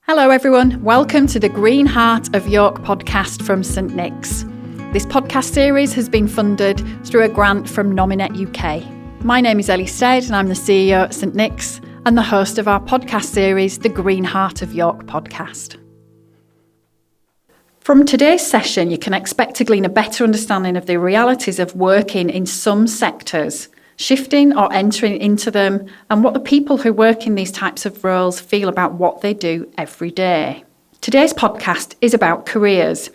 Hello everyone, welcome to the Green Heart of York podcast from St Nick's. This podcast series has been funded through a grant from Nominate UK. My name is Ellie Stead and I'm the CEO at St Nick's and the host of our podcast series, the Green Heart of York podcast. From today's session, you can expect to glean a better understanding of the realities of working in some sectors, shifting or entering into them, and what the people who work in these types of roles feel about what they do every day. Today's podcast is about careers,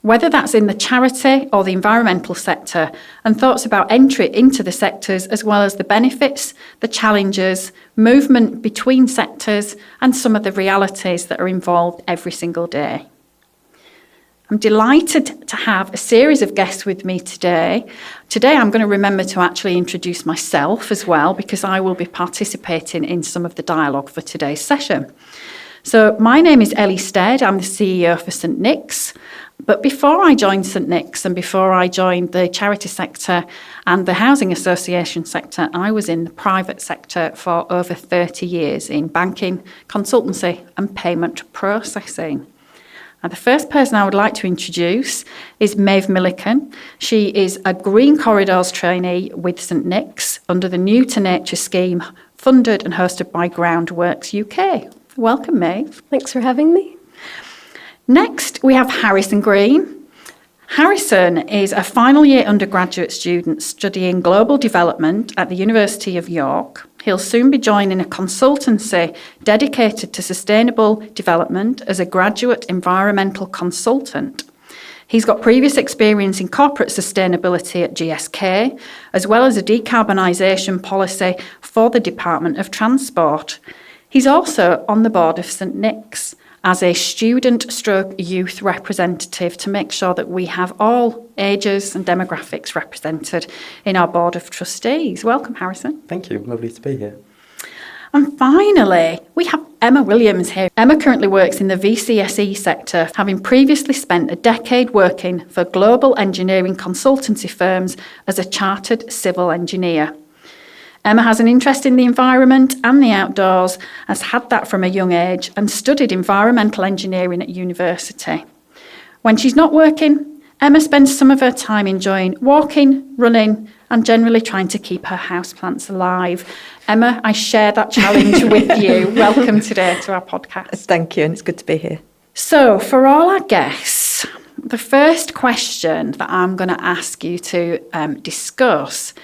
whether that's in the charity or the environmental sector, and thoughts about entry into the sectors as well as the benefits, the challenges, movement between sectors, and some of the realities that are involved every single day. I'm delighted to have a series of guests with me today. Today I'm going to remember to actually introduce myself as well, because I will be participating in some of the dialogue for today's session. So my name is Ellie Stead, I'm the CEO for St Nick's. But before I joined St Nick's and before I joined the charity sector and the housing association sector, I was in the private sector for over 30 years in banking, consultancy and payment processing. And the first person I would like to introduce is Maeve Milliken. She is a Green Corridors trainee with St Nick's under the New to Nature scheme, funded and hosted by Groundworks UK. Welcome, Maeve. Thanks for having me. Next, we have Harrison Green. Harrison is a final year undergraduate student studying global development at the University of York. He'll soon be joining a consultancy dedicated to sustainable development as a graduate environmental consultant. He's got previous experience in corporate sustainability at GSK, as well as a decarbonisation policy for the Department of Transport. He's also on the board of St Nick's as a student/youth representative to make sure that we have all ages and demographics represented in our board of trustees. Welcome, Harrison. Thank you. Lovely to be here. And finally, we have Emma Williams here. Emma currently works in the VCSE sector, having previously spent a decade working for global engineering consultancy firms as a chartered civil engineer. Emma has an interest in the environment and the outdoors, has had that from a young age, and studied environmental engineering at university. When she's not working, Emma spends some of her time enjoying walking, running, and generally trying to keep her houseplants alive. Emma, I share that challenge with you. Welcome today to our podcast. Thank you, and it's good to be here. So, for all our guests, the first question that I'm going to ask you to discuss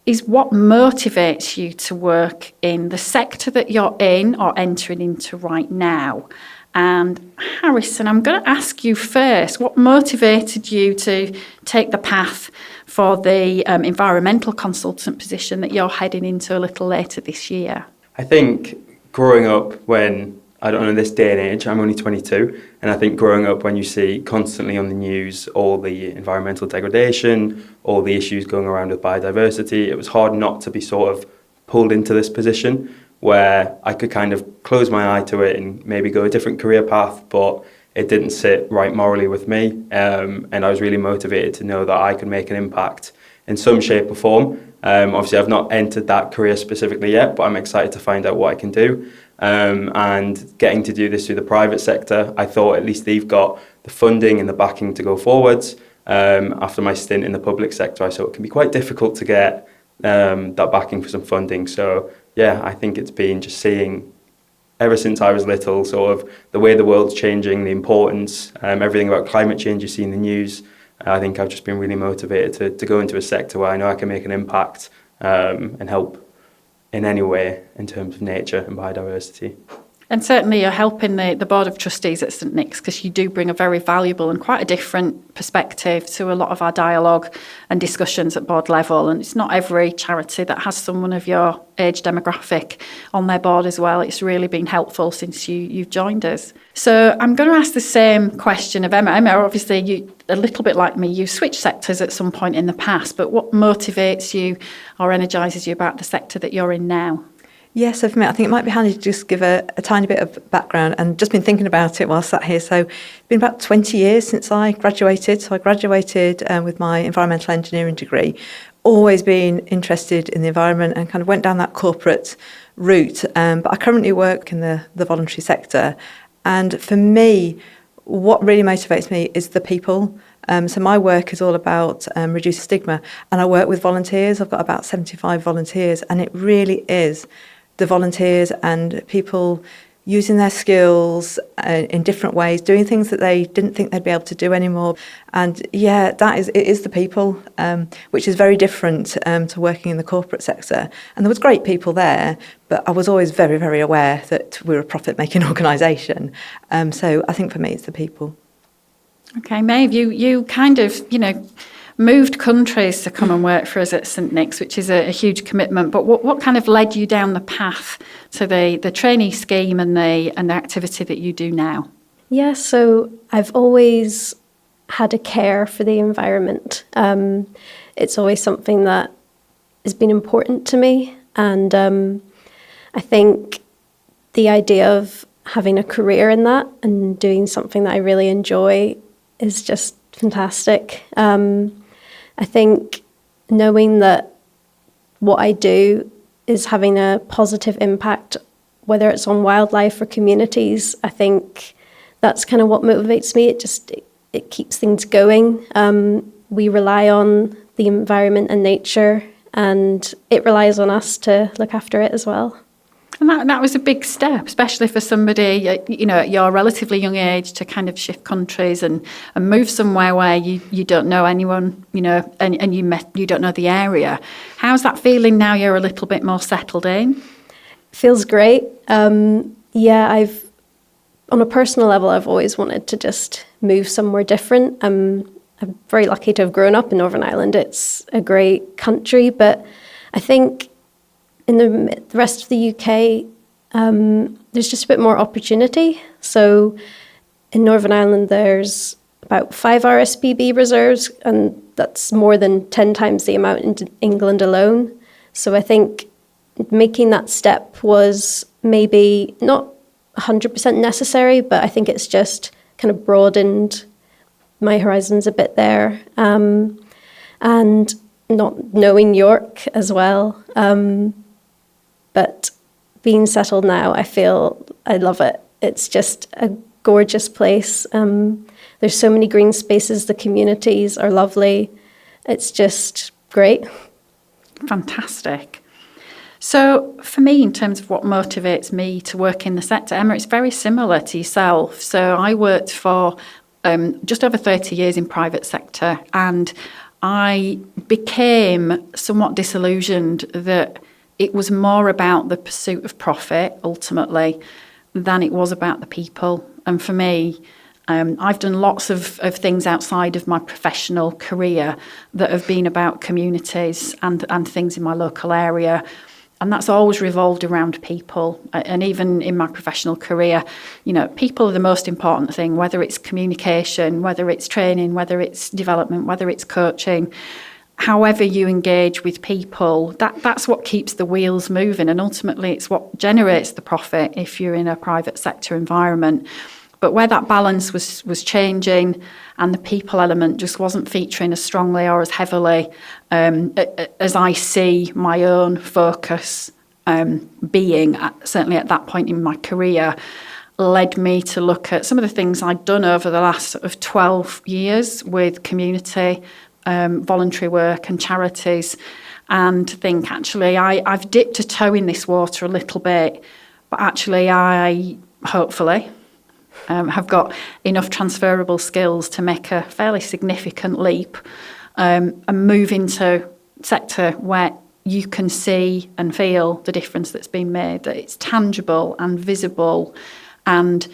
is what motivates you to work in the sector that you're in or entering into right now. And Harrison, I'm going to ask you first, what motivated you to take the path for the environmental consultant position that you're heading into a little later this year? I think growing up when, I don't know, this day and age, I'm only 22, and I think growing up when you see constantly on the news all the environmental degradation, all the issues going around with biodiversity, it was hard not to be sort of pulled into this position where I could kind of close my eye to it and maybe go a different career path, but it didn't sit right morally with me, and I was really motivated to know that I could make an impact in some shape or form. Obviously, I've not entered that career specifically yet, but I'm excited to find out what I can do. And getting to do this through the private sector, I thought at least they've got the funding and the backing to go forwards. After my stint in the public sector, I saw it can be quite difficult to get that backing for some funding. So yeah, I think it's been just seeing ever since I was little, sort of the way the world's changing, the importance, everything about climate change you see in the news. I think I've just been really motivated to go into a sector where I know I can make an impact and help in any way in terms of nature and biodiversity. And certainly you're helping the Board of Trustees at St Nick's because you do bring a very valuable and quite a different perspective to a lot of our dialogue and discussions at board level. And it's not every charity that has someone of your age demographic on their board as well. It's really been helpful since you've joined us. So I'm going to ask the same question of Emma. Emma, obviously, you a little bit like me, you switched sectors at some point in the past, but what motivates you or energises you about the sector that you're in now? Yes, so for me, I think it might be handy to just give a tiny bit of background and just been thinking about it while I sat here. So it's been about 20 years since I graduated. So I graduated with my environmental engineering degree, always been interested in the environment and kind of went down that corporate route. But I currently work in the voluntary sector And for me, what really motivates me is the people. So my work is all about reducing stigma, and I work with volunteers. I've got about 75 volunteers, and it really is the volunteers and people using their skills in different ways, doing things that they didn't think they'd be able to do anymore. And yeah, it is the people, which is very different to working in the corporate sector. And there was great people there, but I was always very, very aware that we're a profit-making organisation. So I think for me, it's the people. Okay, Maeve, you kind of, moved countries to come and work for us at St Nick's, which is a huge commitment. But what kind of led you down the path to the trainee scheme and the activity that you do now? Yeah, so I've always had a care for the environment. It's always something that has been important to me. And I think the idea of having a career in that and doing something that I really enjoy is just fantastic. I think knowing that what I do is having a positive impact, whether it's on wildlife or communities, I think that's kind of what motivates me. It keeps things going. We rely on the environment and nature, and it relies on us to look after it as well. And that was a big step, especially for somebody, at your relatively young age, to kind of shift countries and move somewhere where you don't know anyone, and you don't know the area. How's that feeling now you're a little bit more settled in? Feels great. On a personal level, I've always wanted to just move somewhere different. I'm very lucky to have grown up in Northern Ireland. It's a great country, but I think in the rest of the UK, there's just a bit more opportunity. So in Northern Ireland, there's about 5 RSPB reserves, and that's more than 10 times the amount in England alone. So I think making that step was maybe not 100% necessary, but I think it's just kind of broadened my horizons a bit there. And not knowing York as well. But being settled now, I feel I love it. It's just a gorgeous place. There's so many green spaces. The communities are lovely. It's just great. Fantastic. So for me, in terms of what motivates me to work in the sector, Emma, it's very similar to yourself. So I worked for just over 30 years in private sector, and I became somewhat disillusioned that it was more about the pursuit of profit, ultimately, than it was about the people. And for me, I've done lots of things outside of my professional career that have been about communities and things in my local area. And that's always revolved around people. And even in my professional career, people are the most important thing, whether it's communication, whether it's training, whether it's development, whether it's coaching. However you engage with people, that's what keeps the wheels moving, and ultimately it's what generates the profit if you're in a private sector environment. But where that balance was changing and the people element just wasn't featuring as strongly or as heavily as I see my own focus being, certainly at that point in my career, led me to look at some of the things I'd done over the last sort of 12 years with community voluntary work and charities, and think actually I've dipped a toe in this water a little bit, but actually I hopefully have got enough transferable skills to make a fairly significant leap and move into a sector where you can see and feel the difference that's been made, that it's tangible and visible, and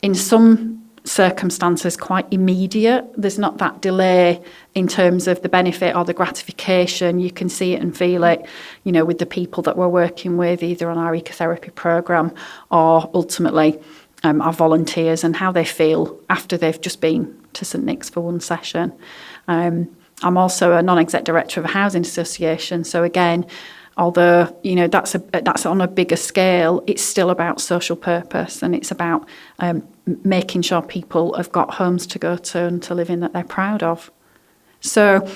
in some circumstances quite immediate. There's not that delay in terms of the benefit or the gratification. You can see it and feel it, with the people that we're working with, either on our ecotherapy programme or ultimately our volunteers, and how they feel after they've just been to St Nick's for one session. I'm also a non-exec director of a housing association, so again, although that's on a bigger scale, it's still about social purpose, and it's about making sure people have got homes to go to and to live in that they're proud of. So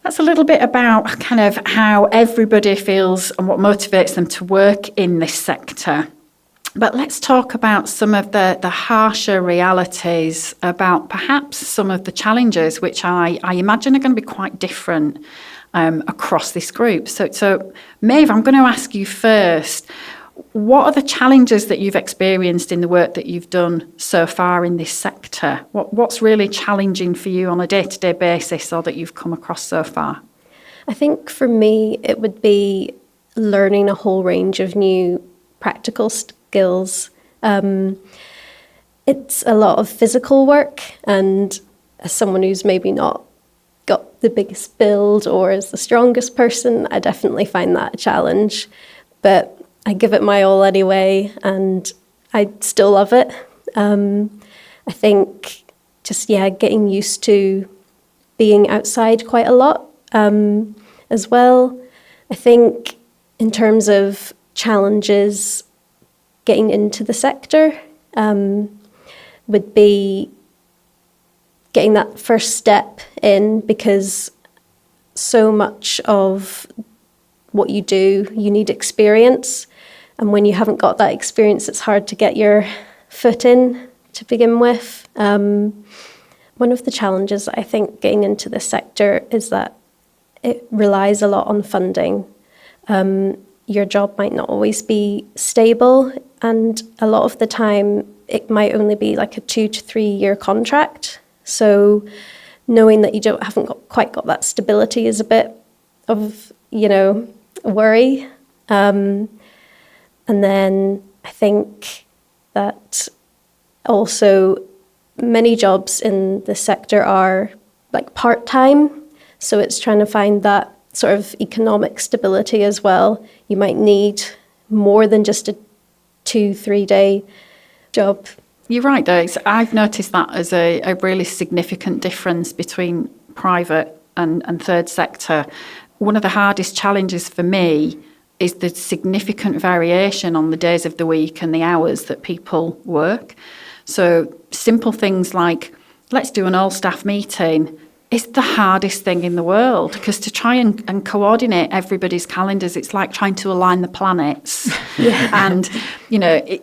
that's a little bit about kind of how everybody feels and what motivates them to work in this sector. But let's talk about some of the harsher realities about perhaps some of the challenges, which I imagine are going to be quite different across this group. So Maeve, I'm going to ask you first, what are the challenges that you've experienced in the work that you've done so far in this sector? What's really challenging for you on a day-to-day basis, or that you've come across so far? I think for me, it would be learning a whole range of new practical skills. It's a lot of physical work, and as someone who's maybe not got the biggest build or is the strongest person, I definitely find that a challenge. But I give it my all anyway, and I still love it. I think just, getting used to being outside quite a lot as well. I think in terms of challenges getting into the sector would be getting that first step in, because so much of what you do, you need experience. And when you haven't got that experience, it's hard to get your foot in to begin with. One of the challenges, I think, getting into this sector is that it relies a lot on funding. Your job might not always be stable, and a lot of the time it might only be like a 2 to 3 year contract. So knowing that you haven't quite got that stability is a bit of, a worry. And then I think that also many jobs in the sector are like part-time. So it's trying to find that sort of economic stability as well. You might need more than just a 2-3 day job. You're right, though. I've noticed that as a really significant difference between private and third sector. One of the hardest challenges for me is the significant variation on the days of the week and the hours that people work. So simple things like, let's do an all-staff meeting, is the hardest thing in the world, because to try and coordinate everybody's calendars, it's like trying to align the planets. And,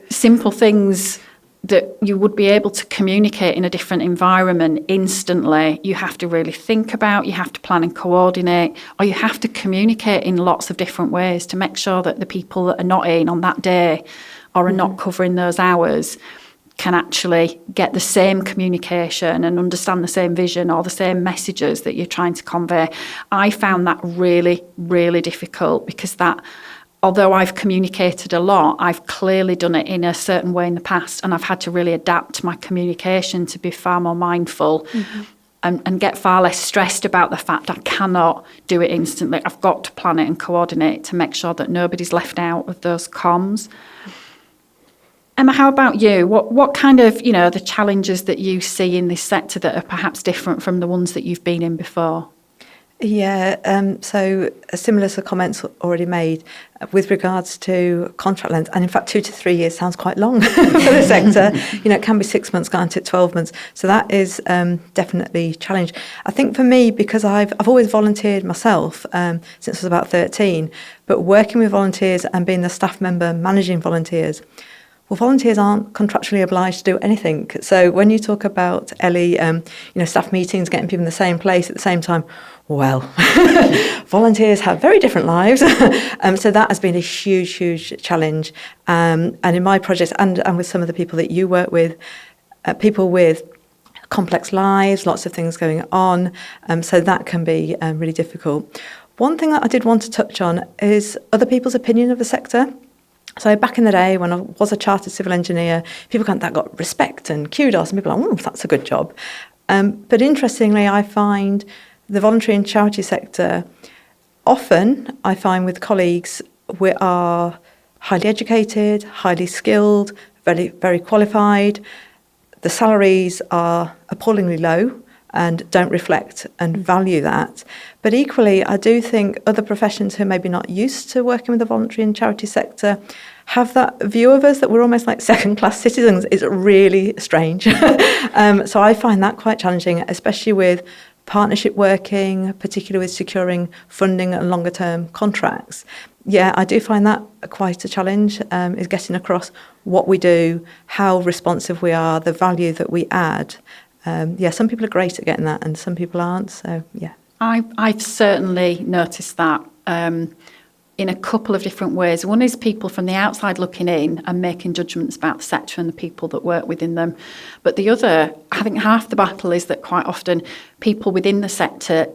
simple things that you would be able to communicate in a different environment instantly, you have to really think about, you have to plan and coordinate, or you have to communicate in lots of different ways to make sure that the people that are not in on that day or are not covering those hours can actually get the same communication and understand the same vision or the same messages that you're trying to convey. I found that really, really difficult, because that, although I've communicated a lot, I've clearly done it in a certain way in the past, and I've had to really adapt my communication to be far more mindful and get far less stressed about the fact I cannot do it instantly. I've got to plan it and coordinate to make sure that nobody's left out of those comms. Emma, how about you? What kind of, the challenges that you see in this sector that are perhaps different from the ones that you've been in before? Yeah, so similar to comments already made with regards to contract length, and in fact 2 to 3 years sounds quite long for the sector. It can be 6 months, going to 12 months. So that is definitely a challenge. I think for me, because I've always volunteered myself since I was about 13, but working with volunteers and being the staff member managing volunteers, well, volunteers aren't contractually obliged to do anything. So when you talk about Ellie, staff meetings, getting people in the same place at the same time, well, volunteers have very different lives. So that has been a huge, huge challenge. And in my project and with some of the people that you work with, people with complex lives, lots of things going on. So that can be really difficult. One thing that I did want to touch on is other people's opinion of the sector. So back in the day when I was a chartered civil engineer, people that got respect and kudos, and people are like, that's a good job. But interestingly, I find the voluntary and charity sector, often I find with colleagues, we are highly educated, highly skilled, very, very qualified. The salaries are appallingly low and don't reflect and value that. But equally, I do think other professions who may be not used to working with the voluntary and charity sector have that view of us that we're almost like second-class citizens. It's really strange. So I find that quite challenging, especially with partnership working, particularly with securing funding and longer-term contracts. Yeah, I do find that quite a challenge, is getting across what we do, how responsive we are, the value that we add. Some people are great at getting that and some people aren't. So, yeah. I've certainly noticed that in a couple of different ways. One is people from the outside looking in and making judgments about the sector and the people that work within them. But the other, I think half the battle is that quite often people within the sector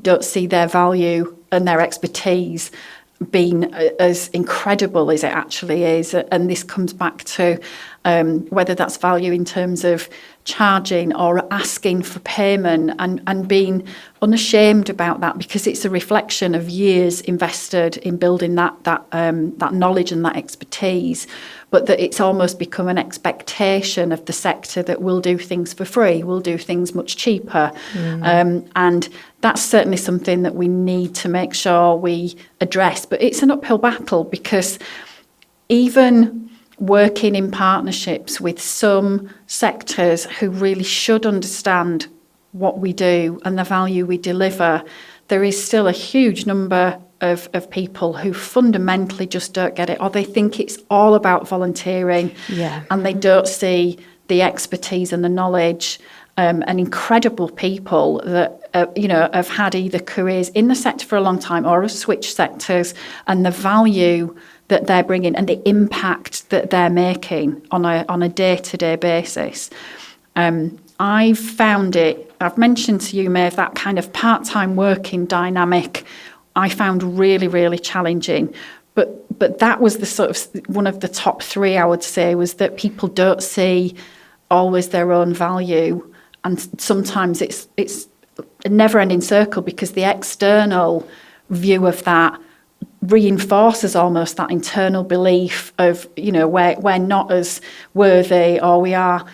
don't see their value and their expertise being as incredible as it actually is. And this comes back to whether that's value in terms of charging or asking for payment and being unashamed about that, because it's a reflection of years invested in building that knowledge and that expertise, but that it's almost become an expectation of the sector that we'll do things for free, we'll do things much cheaper. And that's certainly something that we need to make sure we address. But it's an uphill battle, because even working in partnerships with some sectors who really should understand what we do and the value we deliver, there is still a huge number of people who fundamentally just don't get it, or they think it's all about volunteering, and they don't see the expertise and the knowledge and incredible people that have had either careers in the sector for a long time or have switched sectors, and the value that they're bringing and the impact that they're making on a day-to-day basis. I've found it, I've mentioned to you, Maeve, that kind of part-time working dynamic I found really, really challenging. But that was the sort of one of the top three, I would say, was that people don't see always their own value. And sometimes it's a never-ending circle, because the external view of that reinforces almost that internal belief of, we're not as worthy, or we are,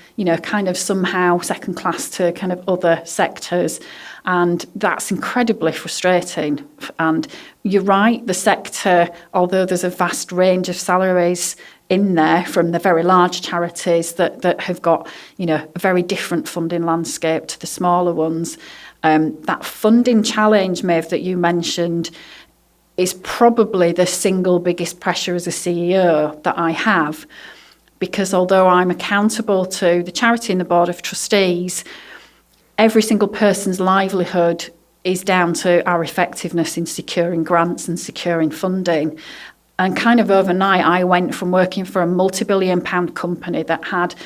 kind of somehow second class to kind of other sectors. And that's incredibly frustrating. And you're right, the sector, although there's a vast range of salaries in there from the very large charities that have got, a very different funding landscape to the smaller ones, that funding challenge, Maeve, that you mentioned, is probably the single biggest pressure as a CEO that I have, because although I'm accountable to the charity and the Board of Trustees, every single person's livelihood is down to our effectiveness in securing grants and securing funding. And kind of overnight, I went from working for a multi-billion-pound company that had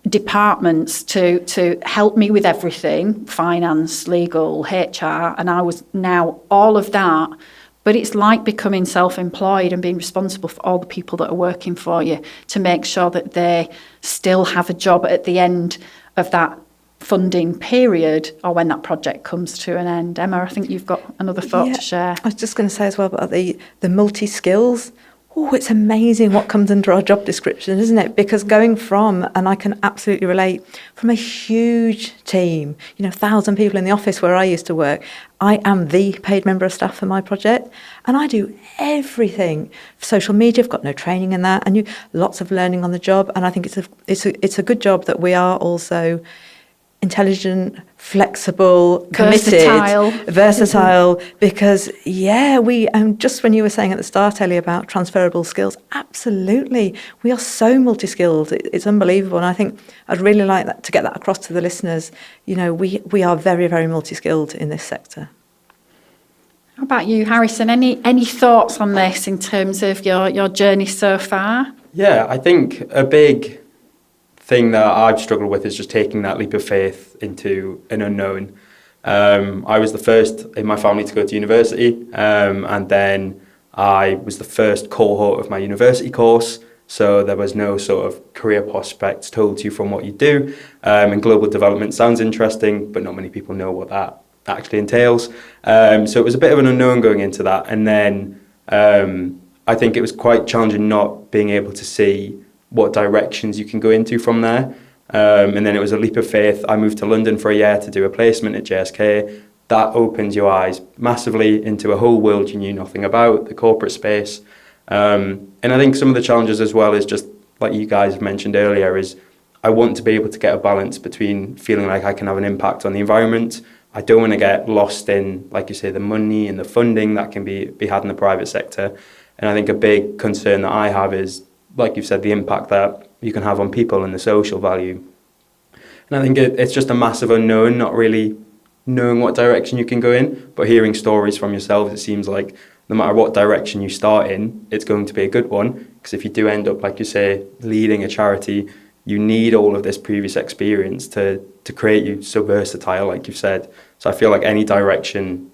departments to help me with everything, finance, legal, HR, and I was now all of that. But it's like becoming self-employed and being responsible for all the people that are working for you to make sure that they still have a job at the end of that funding period, or when that project comes to an end. Emma, I think you've got another thought to share. I was just going to say as well about the multi-skills. Oh, it's amazing what comes under our job description, isn't it? Because going from, and I can absolutely relate, from a huge team, 1,000 people in the office where I used to work, I am the paid member of staff for my project, and I do everything. Social media, I've got no training in that, and lots of learning on the job. And I think it's a good job that we are also intelligent, flexible, committed, versatile, because we just when you were saying at the start, Ellie, about transferable skills, absolutely, we are so multi-skilled, it's unbelievable. And I think I'd really like that to get that across to the listeners. We are very, very multi-skilled in this sector. How about you, Harrison? Any thoughts on this in terms of your journey so far? Yeah, I think a big thing that I've struggled with is just taking that leap of faith into an unknown. I was the first in my family to go to university, and then I was the first cohort of my university course, so there was no sort of career prospects told to you from what you do. And global development sounds interesting, but not many people know what that actually entails. So it was a bit of an unknown going into that, and then I think it was quite challenging not being able to see what directions you can go into from there. And then it was a leap of faith. I moved to London for a year to do a placement at JSK. That opens your eyes massively into a whole world you knew nothing about, the corporate space. And I think some of the challenges as well is just, like you guys have mentioned earlier, is I want to be able to get a balance between feeling like I can have an impact on the environment. I don't want to get lost in, like you say, the money and the funding that can be had in the private sector. And I think a big concern that I have is like you've said, the impact that you can have on people and the social value. And I think it's just a massive unknown, not really knowing what direction you can go in, but hearing stories from yourselves, it seems like no matter what direction you start in, it's going to be a good one. Because if you do end up, like you say, leading a charity, you need all of this previous experience to create you so versatile, like you've said. So I feel like any direction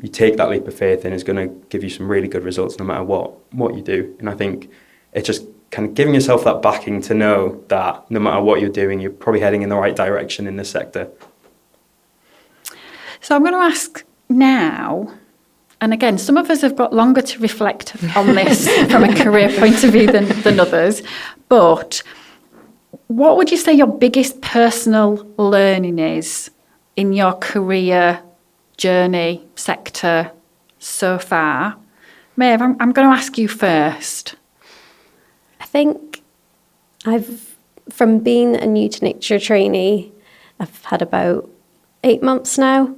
you take that leap of faith in is going to give you some really good results no matter what you do. And I think it's just kind of giving yourself that backing to know that no matter what you're doing, you're probably heading in the right direction in this sector. So I'm going to ask now, and again, some of us have got longer to reflect on this from a career point of view than others, but what would you say your biggest personal learning is in your career journey sector so far? Maeve, I'm going to ask you first. I think from being a new to nature trainee, I've had about 8 months now.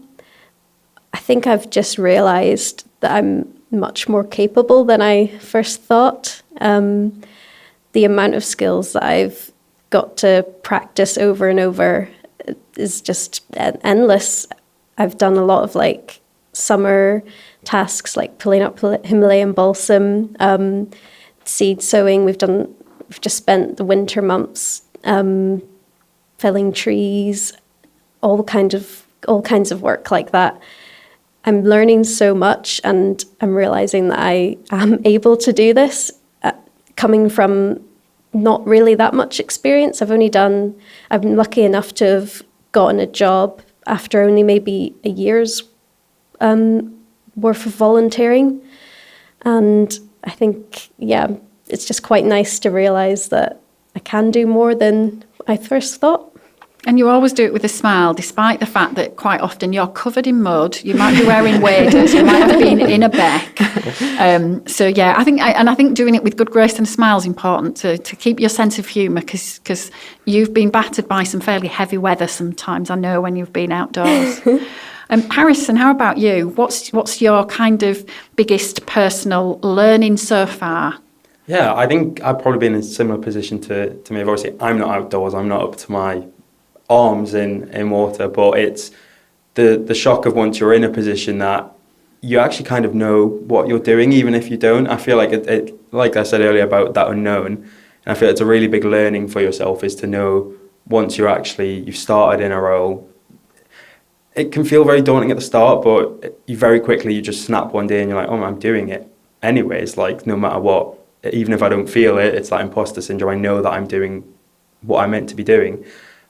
I think I've just realised that I'm much more capable than I first thought. The amount of skills that I've got to practice over and over is just endless. I've done a lot of like summer tasks like pulling up Himalayan balsam, seed sowing. We've just spent the winter months felling trees, all kinds of work like that. I'm learning so much, and I'm realizing that I am able to do this, coming from not really that much experience. I'm lucky enough to have gotten a job after only maybe a year's worth of volunteering. And I think, it's just quite nice to realize that I can do more than I first thought. And you always do it with a smile, despite the fact that quite often you're covered in mud. You might be wearing waders, you might have been in a beck. I think doing it with good grace and a smile is important to keep your sense of humour, because you've been battered by some fairly heavy weather sometimes, I know, when you've been outdoors. Harrison, how about you? What's your kind of biggest personal learning so far? Yeah, I think I've probably been in a similar position to Maeve. Obviously, I'm not outdoors, I'm not up to my arms in water, but it's the shock of once you're in a position that you actually kind of know what you're doing, even if you don't. I feel like it like I said earlier about that unknown, and I feel it's a really big learning for yourself is to know once you've started in a role. It can feel very daunting at the start, but you very quickly you just snap one day and you're like, oh, I'm doing it anyways, like no matter what. Even if I don't feel it, it's like imposter syndrome. I know that I'm doing what I'm meant to be doing.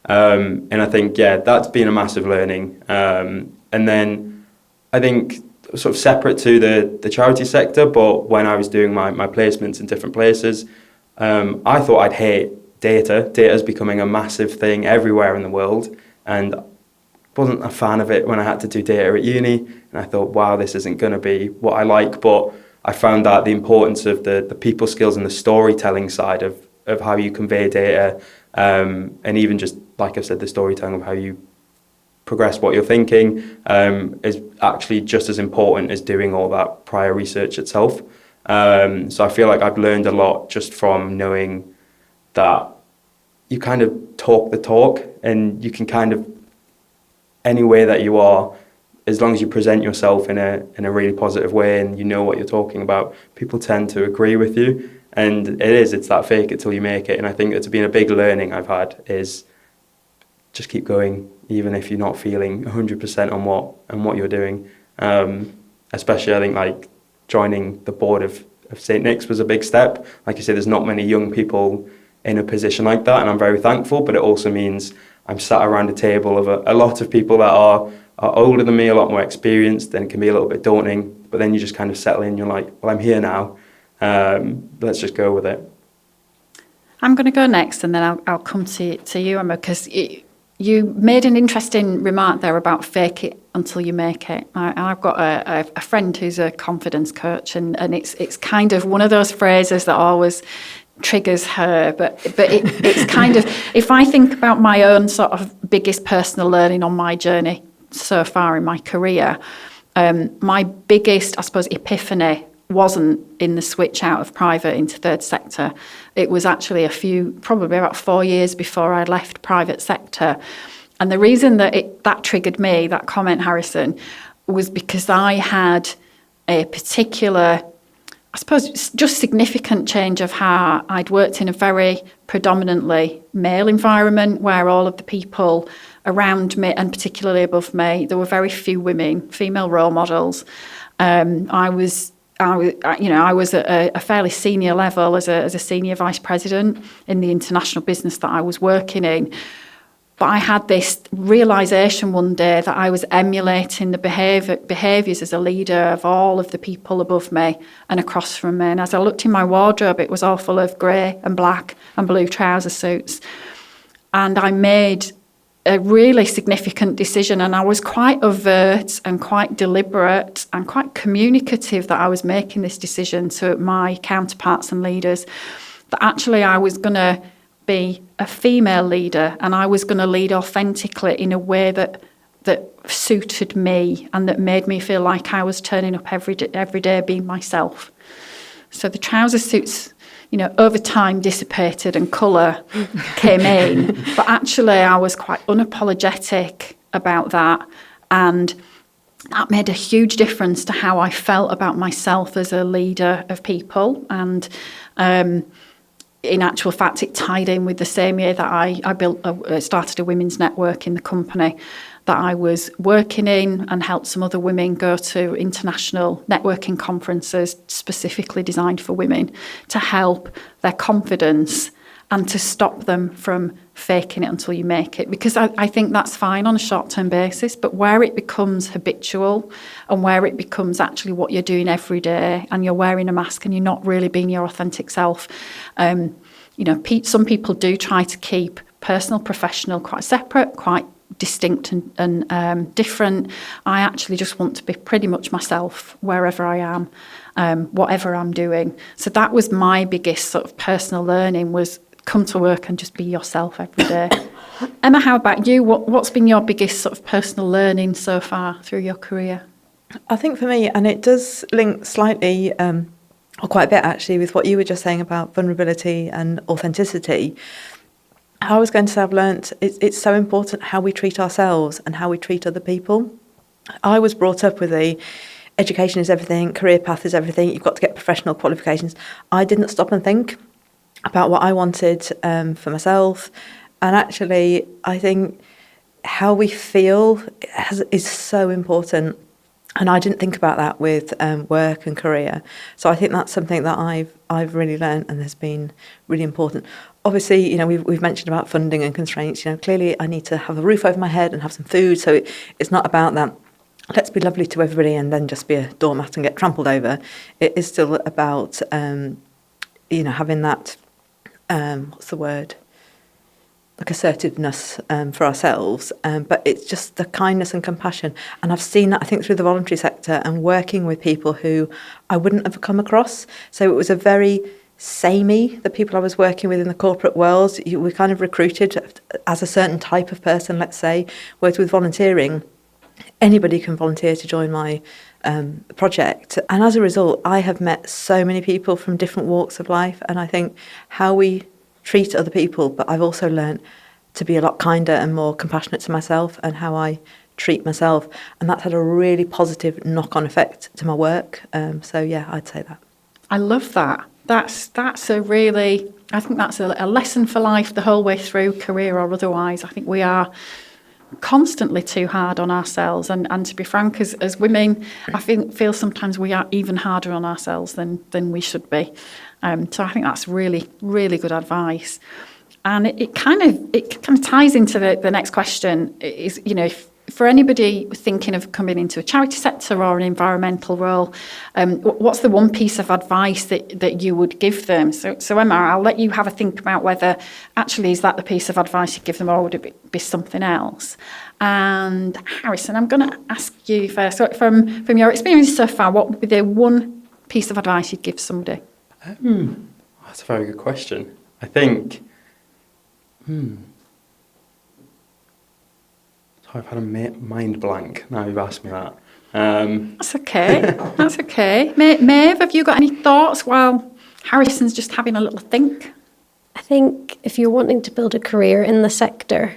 And I think, that's been a massive learning. And then I think sort of separate to the charity sector, but when I was doing my placements in different places, I thought I'd hate data. Data is becoming a massive thing everywhere in the world. And wasn't a fan of it when I had to do data at uni. And I thought, wow, this isn't going to be what I like. But I found out the importance of the people skills and the storytelling side of how you convey data, and even just, like I said, the storytelling of how you progress what you're thinking is actually just as important as doing all that prior research itself. So I feel like I've learned a lot just from knowing that you kind of talk the talk, and you can kind of, any way that you are, as long as you present yourself in a really positive way and you know what you're talking about, people tend to agree with you. And it's that fake it till you make it. And I think it's been a big learning I've had is just keep going, even if you're not feeling 100% on what you're doing. Especially, I think, like joining the board of St. Nick's was a big step. Like you say, there's not many young people in a position like that, and I'm very thankful. But it also means I'm sat around a table of a lot of people that are older than me, a lot more experienced, and it can be a little bit daunting. But then you just kind of settle in. You're like, well, I'm here now. Let's just go with it. I'm going to go next, and then I'll come to you, Emma, because you made an interesting remark there about fake it until you make it. I've got a friend who's a confidence coach, and it's kind of one of those phrases that always triggers her. But it's kind of, if I think about my own sort of biggest personal learning on my journey so far in my career, my biggest, I suppose, epiphany wasn't in the switch out of private into third sector. It was actually probably about 4 years before I left private sector. And the reason that triggered me, that comment, Harrison, was because I had a particular, I suppose, just significant change of how I'd worked in a very predominantly male environment where all of the people around me, and particularly above me, there were very few women, female role models. I was at a fairly senior level as a senior vice president in the international business that I was working in. But I had this realisation one day that I was emulating the behaviours as a leader of all of the people above me and across from me. And as I looked in my wardrobe, it was all full of grey and black and blue trouser suits. And I made a really significant decision, and I was quite overt and quite deliberate and quite communicative that I was making this decision to my counterparts and leaders, that actually I was going to be a female leader and I was going to lead authentically in a way that suited me and that made me feel like I was turning up every day being myself. So the trouser suits, over time dissipated and colour came in, but actually I was quite unapologetic about that, and that made a huge difference to how I felt about myself as a leader of people. And in actual fact, it tied in with the same year that I started a women's network in the company that I was working in, and helped some other women go to international networking conferences specifically designed for women to help their confidence and to stop them from faking it until you make it. Because I think that's fine on a short-term basis, but where it becomes habitual and where it becomes actually what you're doing every day and you're wearing a mask and you're not really being your authentic self, some people do try to keep personal, professional quite separate, quite distinct and different. I actually just want to be pretty much myself wherever I am, whatever I'm doing. So that was my biggest sort of personal learning, was come to work and just be yourself every day. Emma, how about you? What's been your biggest sort of personal learning so far through your career? I think for me, and it does link slightly, or quite a bit actually, with what you were just saying about vulnerability and authenticity. I was going to say I've learnt it's so important how we treat ourselves and how we treat other people. I was brought up with education is everything, career path is everything, you've got to get professional qualifications. I didn't stop and think about what I wanted for myself. And actually, I think how we feel is so important. And I didn't think about that with work and career. So I think that's something that I've really learned and has been really important. Obviously, we've mentioned about funding and constraints. Clearly I need to have a roof over my head and have some food. So it's not about that, let's be lovely to everybody and then just be a doormat and get trampled over. It is still about, having that, what's the word? Like assertiveness for ourselves, but it's just the kindness and compassion. And I've seen that, I think, through the voluntary sector and working with people who I wouldn't have come across. So it was a very samey, the people I was working with in the corporate world. We kind of recruited as a certain type of person, let's say, whereas with volunteering, anybody can volunteer to join my project. And as a result, I have met so many people from different walks of life. And I think how we treat other people, but I've also learned to be a lot kinder and more compassionate to myself and how I treat myself. And that's had a really positive knock-on effect to my work. So yeah, I'd say that. I love that. That's a really, I think that's a lesson for life the whole way through, career or otherwise. I think we are constantly too hard on ourselves, and to be frank, as women, I feel sometimes we are even harder on ourselves than we should be. So I think that's really, really good advice. And it kind of ties into the next question. Is for anybody thinking of coming into a charity sector or an environmental role, what's the one piece of advice that you would give them? So Emma, I'll let you have a think about whether actually is that the piece of advice you'd give them, or would it be something else? And Harrison, I'm going to ask you first. So from your experience so far, what would be the one piece of advice you'd give somebody? That's a very good question. I think it's I've had a mind blank now you've asked me that. That's okay. That's okay. Maeve, have you got any thoughts while Harrison's just having a little think? I think if you're wanting to build a career in the sector,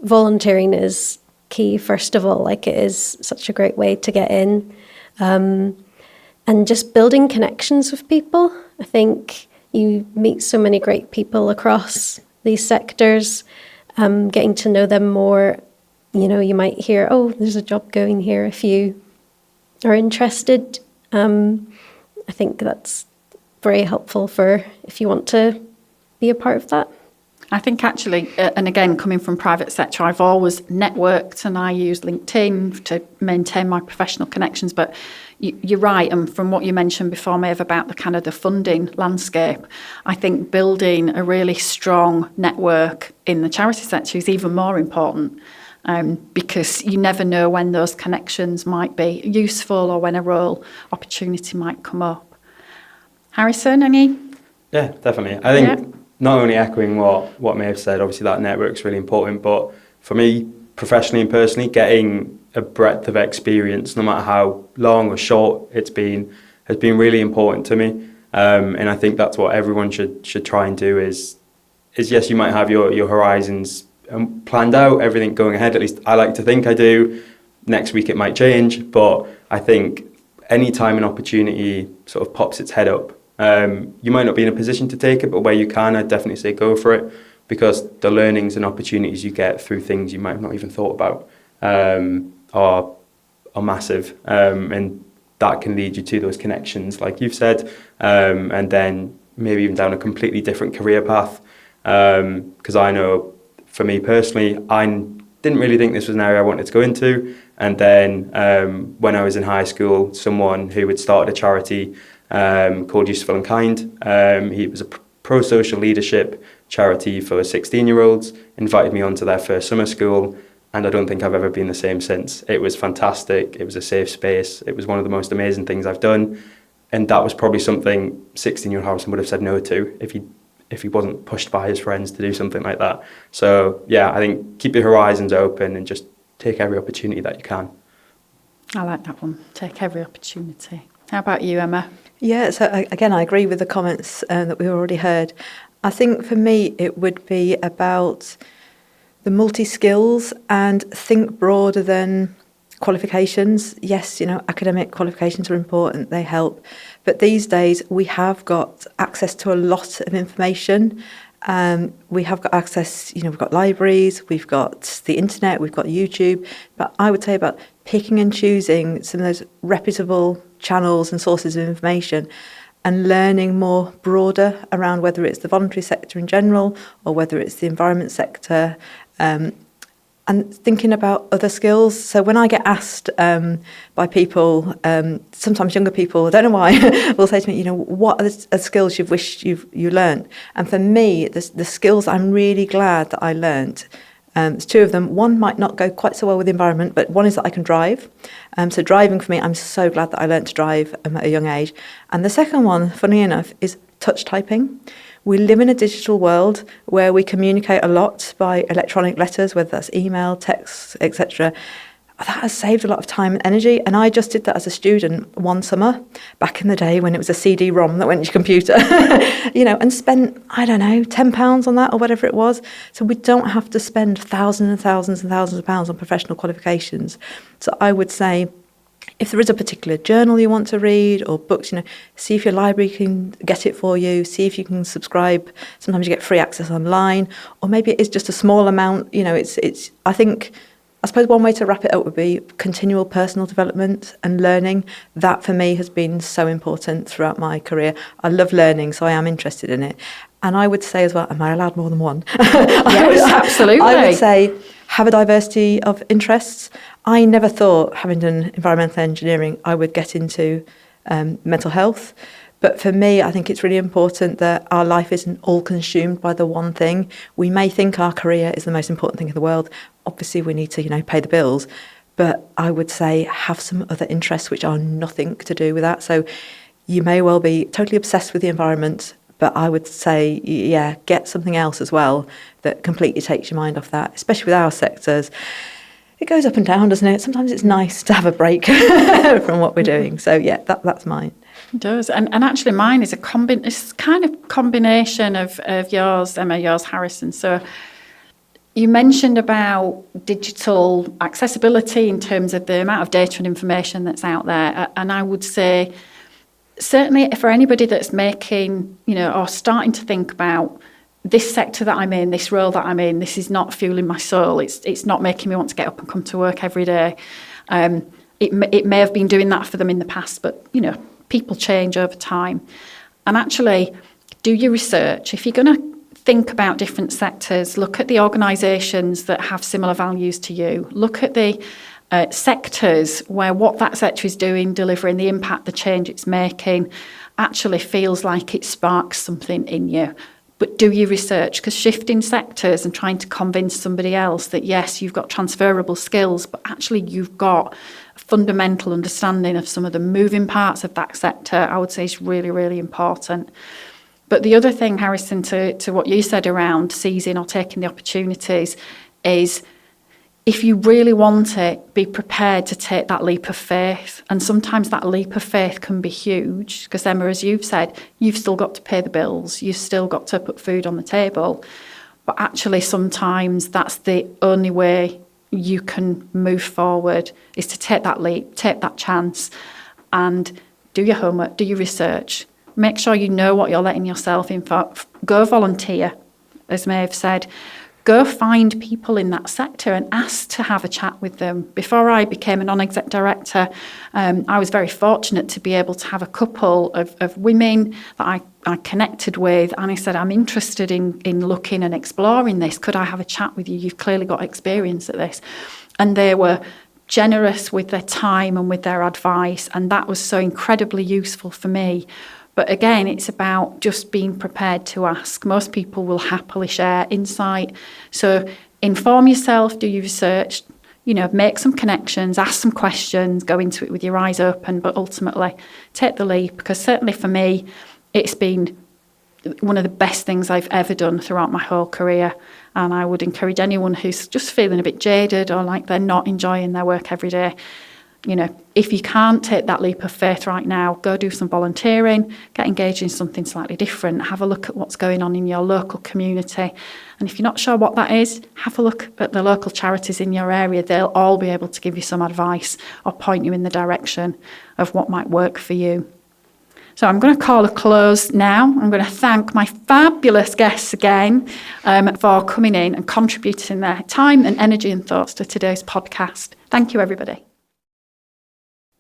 volunteering is key, first of all. Like, it is such a great way to get in. And just building connections with people. I think you meet so many great people across these sectors, getting to know them more. You know, you might hear, oh, there's a job going here if you are interested. I think that's very helpful for if you want to be a part of that. I think actually, and again, coming from private sector, I've always networked and I use LinkedIn to maintain my professional connections. But you're right, and from what you mentioned before, Maeve, about the kind of the funding landscape, I think building a really strong network in the charity sector is even more important. Because you never know when those connections might be useful or when a role opportunity might come up. Harrison, any? Yeah, definitely. I think not only echoing what Maeve said, obviously that network's really important, but for me, professionally and personally, getting a breadth of experience, no matter how long or short it's been, has been really important to me. And I think that's what everyone should try and do is yes, you might have your horizons planned out, everything going ahead, at least I like to think I do. Next week it might change, but I think any time an opportunity sort of pops its head up, you might not be in a position to take it, but where you can, I'd definitely say go for it, because the learnings and opportunities you get through things you might have not even thought about are massive, and that can lead you to those connections, like you've said, and then maybe even down a completely different career path, because I know for me personally, I didn't really think this was an area I wanted to go into. And then when I was in high school, someone who had started a charity called Useful and Kind, he was a pro-social leadership charity for 16-year-olds, invited me onto their first summer school, and I don't think I've ever been the same since. It was fantastic. It was a safe space. It was one of the most amazing things I've done. And that was probably something 16-year-old Harrison would have said no to if he wasn't pushed by his friends to do something like that. So yeah, I think keep your horizons open and just take every opportunity that you can. I like that one. Take every opportunity. How about you, Emma? Yeah, so again, I agree with the comments that we already heard. I think for me, it would be about the multi-skills and think broader than qualifications. Yes, academic qualifications are important, they help. But these days we have got access to a lot of information. We have got access, we've got libraries, we've got the internet, we've got YouTube. But I would say about picking and choosing some of those reputable channels and sources of information and learning more broader around whether it's the voluntary sector in general or whether it's the environment sector, and thinking about other skills. So when I get asked by people, sometimes younger people, I don't know why, will say to me, what are the skills you've wished you learned? And for me, the skills I'm really glad that I learned, there's two of them. One might not go quite so well with the environment, but one is that I can drive. So driving for me, I'm so glad that I learned to drive at a young age. And the second one, funny enough, is touch typing. We live in a digital world where we communicate a lot by electronic letters, whether that's email, text, etc. That has saved a lot of time and energy. And I just did that as a student one summer, back in the day when it was a CD-ROM that went to your computer, and spent, I don't know, £10 on that or whatever it was. So we don't have to spend thousands and thousands and thousands of pounds on professional qualifications. So I would say, if there is a particular journal you want to read or books, see if your library can get it for you, see if you can subscribe. Sometimes you get free access online, or maybe it is just a small amount. I suppose one way to wrap it up would be continual personal development and learning. That for me has been so important throughout my career. I love learning, so I am interested in it. And I would say as well, am I allowed more than one? Yes, absolutely. I would say have a diversity of interests. I never thought, having done environmental engineering, I would get into mental health. But for me, I think it's really important that our life isn't all consumed by the one thing. We may think our career is the most important thing in the world. Obviously, we need to, pay the bills. But I would say have some other interests which are nothing to do with that. So you may well be totally obsessed with the environment, but I would say, get something else as well that completely takes your mind off that, especially with our sectors. It goes up and down, doesn't it? Sometimes it's nice to have a break from what we're doing. So yeah, that's mine. It does. And actually mine is it's kind of combination of yours, Emma, yours, Harrison. So you mentioned about digital accessibility in terms of the amount of data and information that's out there. And I would say, certainly for anybody that's making, or starting to think about this sector that I'm in, this role that I'm in, this is not fueling my soul. It's not making me want to get up and come to work every day. It may have been doing that for them in the past, but, people change over time. And actually, do your research. If you're going to think about different sectors, look at the organisations that have similar values to you. Look at the sectors where what that sector is doing, delivering the impact, the change it's making, actually feels like it sparks something in you. But do your research, because shifting sectors and trying to convince somebody else that, yes, you've got transferable skills, but actually you've got a fundamental understanding of some of the moving parts of that sector, I would say is really, really important. But the other thing, Harrison, to what you said around seizing or taking the opportunities is, if you really want it, be prepared to take that leap of faith. And sometimes that leap of faith can be huge because, Emma, as you've said, you've still got to pay the bills. You've still got to put food on the table. But actually, sometimes that's the only way you can move forward, is to take that leap, take that chance, and do your homework, do your research. Make sure you know what you're letting yourself in for. Go volunteer, as Maeve said. Go find people in that sector and ask to have a chat with them. Before I became a non-exec director, I was very fortunate to be able to have a couple of women that I connected with, and I said, I'm interested in looking and exploring this. Could I have a chat with you? You've clearly got experience at this. And they were generous with their time and with their advice, and that was so incredibly useful for me. But again, it's about just being prepared to ask. Most people will happily share insight. So inform yourself, do your research, make some connections, ask some questions, go into it with your eyes open, but ultimately take the leap. Because certainly for me, it's been one of the best things I've ever done throughout my whole career. And I would encourage anyone who's just feeling a bit jaded or like they're not enjoying their work every day, if you can't take that leap of faith right now, go do some volunteering, get engaged in something slightly different, have a look at what's going on in your local community. And if you're not sure what that is, have a look at the local charities in your area. They'll all be able to give you some advice or point you in the direction of what might work for you. So I'm going to call a close now. I'm going to thank my fabulous guests again for coming in and contributing their time and energy and thoughts to today's podcast. Thank you, everybody.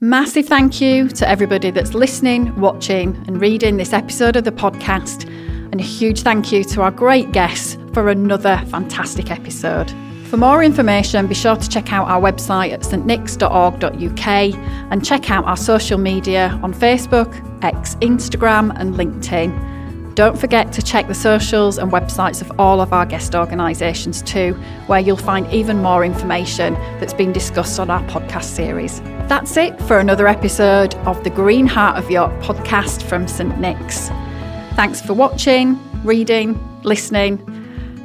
Massive thank you to everybody that's listening, watching and reading this episode of the podcast, and a huge thank you to our great guests for another fantastic episode. For more information, be sure to check out our website at stnics.org.uk and check out our social media on Facebook, X, Instagram and LinkedIn. Don't forget to check the socials and websites of all of our guest organisations too, where you'll find even more information that's been discussed on our podcast series. That's it for another episode of the Green Heart of York podcast from St Nick's. Thanks for watching, reading, listening.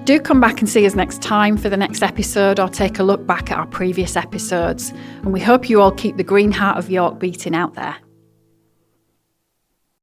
Do come back and see us next time for the next episode, or take a look back at our previous episodes. And we hope you all keep the Green Heart of York beating out there.